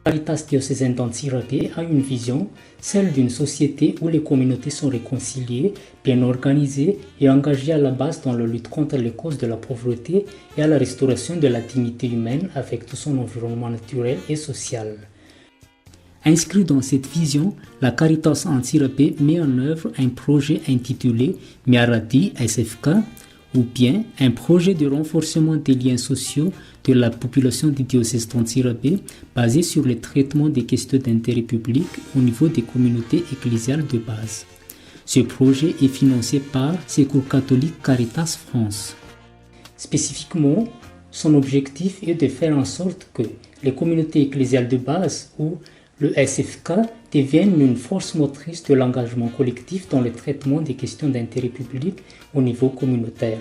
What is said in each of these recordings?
Caritas diocésaine d'Antsirabe a une vision, celle d'une société où les communautés sont réconciliées, bien organisées et engagées à la base dans la lutte contre les causes de la pauvreté et à la restauration de la dignité humaine avec tout son environnement naturel et social. Inscrit dans cette vision, la Caritas Antsirabe met en œuvre un projet intitulé Miarati SFK, ou bien un projet de renforcement des liens sociaux de la population du diocèse d'Antsirabe basé sur le traitement des questions d'intérêt public au niveau des communautés ecclésiales de base. Ce projet est financé par Secours catholique Caritas France. Spécifiquement, son objectif est de faire en sorte que les communautés ecclésiales de base ou le SFK deviennent une force motrice de l'engagement collectif dans le traitement des questions d'intérêt public au niveau communautaire.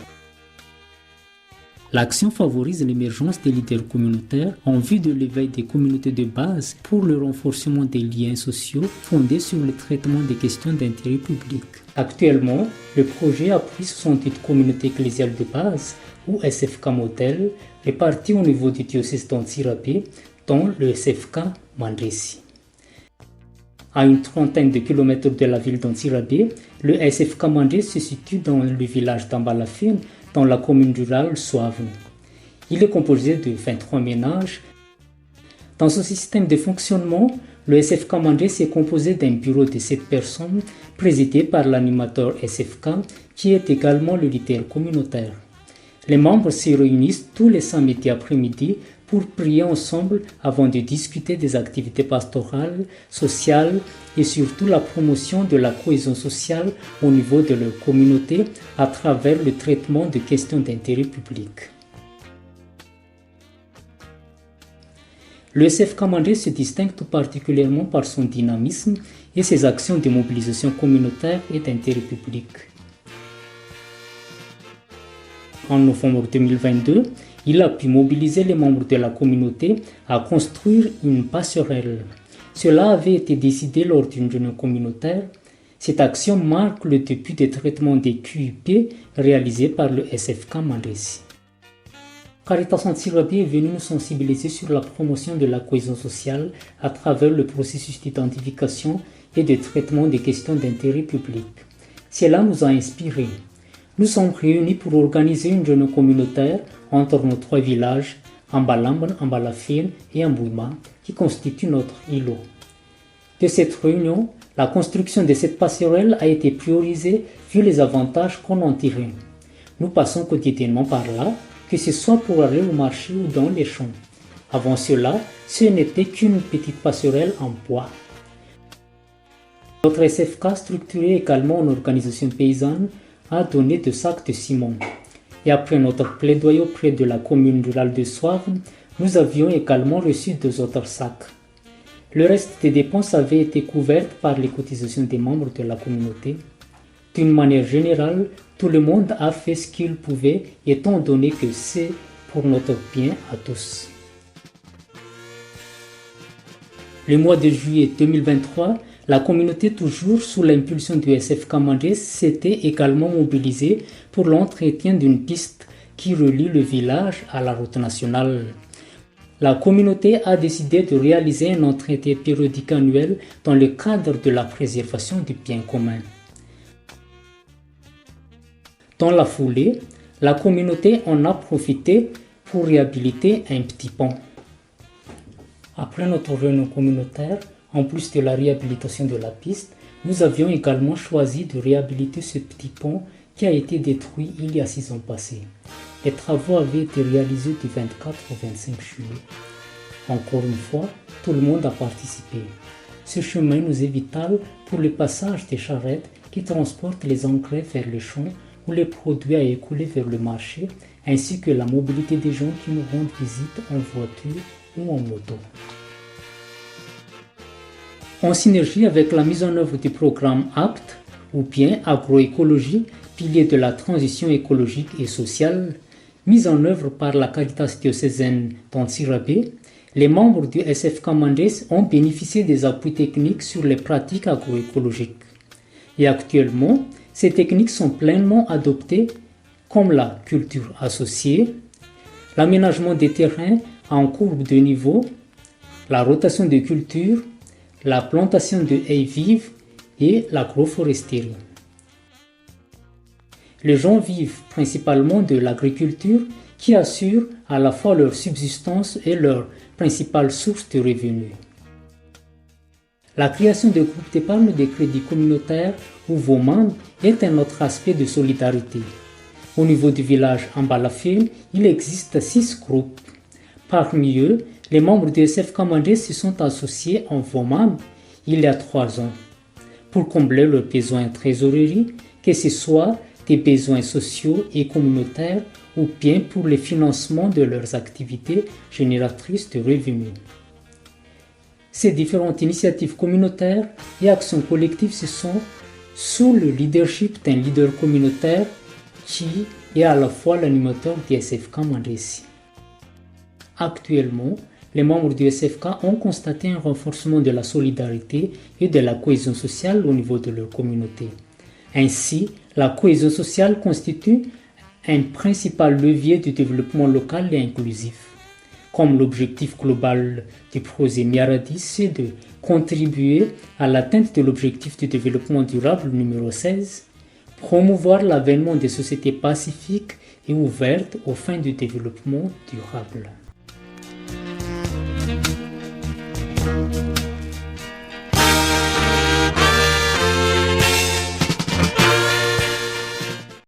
L'action favorise l'émergence des leaders communautaires en vue de l'éveil des communautés de base pour le renforcement des liens sociaux fondés sur le traitement des questions d'intérêt public. Actuellement, le projet appuie 68 communautés ecclésiales de base ou SFK modèle réparties au niveau du diocèse d'Antsirabe, dont le SFK Mandresi. À une trentaine de kilomètres de la ville d'Antsirabe, le SFK Mandé se situe dans le village d'Ambalafine, dans la commune rurale Soavne. Il est composé de 23 ménages. Dans son système de fonctionnement, le SFK Mandé est composé d'un bureau de 7 personnes, présidé par l'animateur SFK, qui est également le leader communautaire. Les membres se réunissent tous les samedis après-midi pour prier ensemble avant de discuter des activités pastorales, sociales et surtout la promotion de la cohésion sociale au niveau de leur communauté à travers le traitement de questions d'intérêt public. Le SFK Mandé se distingue tout particulièrement par son dynamisme et ses actions de mobilisation communautaire et d'intérêt public. En novembre 2022, il a pu mobiliser les membres de la communauté à construire une passerelle. Cela avait été décidé lors d'une réunion communautaire. Cette action marque le début des traitements des QIP réalisés par le SFK Mandresi. Caritas Antsirabe est venu nous sensibiliser sur la promotion de la cohésion sociale à travers le processus d'identification et de traitement des questions d'intérêt public. Cela nous a inspirés. Nous sommes réunis pour organiser une réunion communautaire entre nos 3 villages, Ambalamban, Ambalafine et Ambouima, qui constituent notre îlot. De cette réunion, la construction de cette passerelle a été priorisée vu les avantages qu'on en tirait. Nous passons quotidiennement par là, que ce soit pour aller au marché ou dans les champs. Avant cela, ce n'était qu'une petite passerelle en bois. Notre SFK, structuré également en organisation paysanne, a donné 2 sacs de ciment. Et après notre plaidoyer auprès de la commune rurale de Soavne, nous avions également reçu 2 autres sacs. Le reste des dépenses avait été couvert par les cotisations des membres de la communauté. D'une manière générale, tout le monde a fait ce qu'il pouvait, étant donné que c'est pour notre bien à tous. Le mois de juillet 2023, la communauté, toujours sous l'impulsion du SFK Mandé, s'était également mobilisée pour l'entretien d'une piste qui relie le village à la route nationale. La communauté a décidé de réaliser un entretien périodique annuel dans le cadre de la préservation du bien commun. Dans la foulée, la communauté en a profité pour réhabiliter un petit pont. Après notre réunion communautaire, en plus de la réhabilitation de la piste, nous avions également choisi de réhabiliter ce petit pont qui a été détruit il y a 6 ans passés. Les travaux avaient été réalisés du 24 au 25 juillet. Encore une fois, tout le monde a participé. Ce chemin nous est vital pour le passage des charrettes qui transportent les engrais vers les champs ou les produits à écouler vers le marché, ainsi que la mobilité des gens qui nous rendent visite en voiture ou en moto. En synergie avec la mise en œuvre du programme APT, ou bien agroécologie, pilier de la transition écologique et sociale, mise en œuvre par la Caritas diocésaine d'Antsirabe, les membres du SFK Mandé ont bénéficié des appuis techniques sur les pratiques agroécologiques. Et actuellement, ces techniques sont pleinement adoptées comme la culture associée, l'aménagement des terrains en courbe de niveau, la rotation de cultures, la plantation de haies vives et l'agroforesterie. Les gens vivent principalement de l'agriculture qui assure à la fois leur subsistance et leur principale source de revenus. La création de groupes d'épargne de crédit communautaire ou VOMAN est un autre aspect de solidarité. Au niveau du village Ambalafil, il existe 6 groupes. Parmi eux, les membres du SFK Mandé se sont associés en VOMAN il y a 3 ans pour combler leurs besoins en trésorerie, que ce soit des besoins sociaux et communautaires ou bien pour le financement de leurs activités génératrices de revenus. Ces différentes initiatives communautaires et actions collectives se sont sous le leadership d'un leader communautaire qui est à la fois l'animateur du SFK Mandessi. Actuellement, les membres du SFK ont constaté un renforcement de la solidarité et de la cohésion sociale au niveau de leur communauté. Ainsi, la cohésion sociale constitue un principal levier du développement local et inclusif. Comme l'objectif global du projet Miaradi, c'est de contribuer à l'atteinte de l'objectif de développement durable numéro 16, promouvoir l'avènement des sociétés pacifiques et ouvertes aux fins du développement durable.